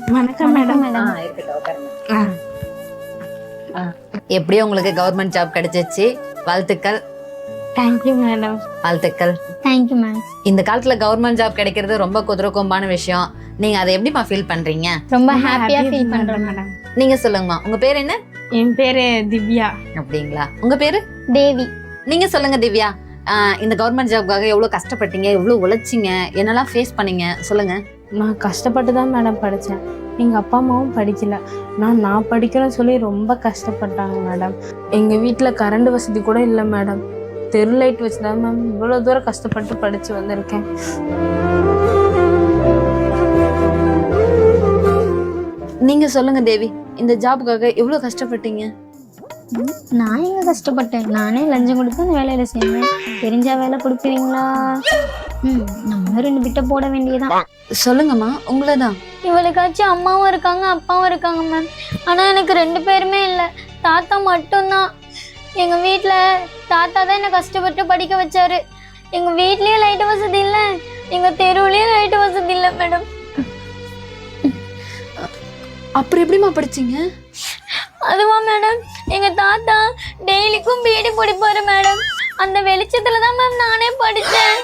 வணக்கம் மேடம். எப்படியோ உங்களுக்கு கவர்மெண்ட் ஜாப் கிடைச்சிச்சு, வாழ்த்துக்கள். Thank you madam. வாழ்த்துக்கள். Thank you ma'am. இந்த காலத்துல கவர்மெண்ட் ஜாப் கிடைக்கிறது ரொம்ப குதிரக்கொம்பான விஷயம். நீங்க அதை எப்படிமா ஃபீல் பண்றீங்க? ரொம்ப ஹாப்பியா ஃபீல் பண்றேன் மேடம். நீங்க சொல்லுங்கம்மா, உங்க பேர் என்ன? என் பேரு திவ்யா. அப்படிங்களா? உங்க பேரு? தேவி. நீங்க சொல்லுங்க திவ்யா. இந்த கவர்மெண்ட் ஜாப்காக எவ்வளவு கஷ்டப்பட்டீங்க, எவ்வளவு உழைச்சிங்க, என்னெல்லாம் ஃபேஸ் பண்ணீங்க சொல்லுங்க. நான் கஷ்டப்பட்டு தான் மேடம் படித்தேன். எங்கள் அப்பா அம்மாவும் படிக்கல. நான் படிக்கிறேன்னு சொல்லி ரொம்ப கஷ்டப்பட்டாங்க மேடம். எங்கள் வீட்டில் கரண்ட் வசதி கூட இல்லை மேடம். தெரு லைட் வச்சு தான் மேம் இவ்வளோ தூரம் கஷ்டப்பட்டு படித்து வந்திருக்கேன். நீங்க சொல்லுங்க தேவி, இந்த ஜாபுக்காக எவ்வளவு கஷ்டப்பட்டீங்க? நான் எங்க கஷ்டப்பட்டேன். நானே லஞ்சம் கொடுத்து அந்த வேலையில செய்வேன். தெரிஞ்சா வேலை கொடுப்பீங்களா? நம்ம 2 பிட்ட போட வேண்டியதான். சொல்லுங்கம்மா, உங்களதான். இவளுக்காச்சும் அம்மாவும் இருக்காங்க அப்பாவும் இருக்காங்க மேம். ஆனா எனக்கு 2 பேருமே இல்லை, தாத்தா மட்டும்தான். எங்க வீட்டுல தாத்தா தான் என்ன கஷ்டப்பட்டு படிக்க வச்சாரு. எங்க வீட்லயும் லைட் வசதி இல்லை, எங்க தெருவுலயும் லைட் வசதி இல்லை மேடம். அப்புறம் எப்படிமா படிச்சீங்க? அதுவா மேடம், எங்க தாத்தா டெய்லிக்கும் பீடி பிடிப்பாரு மேடம். அந்த வெளிச்சத்துல தான் மேம் நானே படிச்சேன்.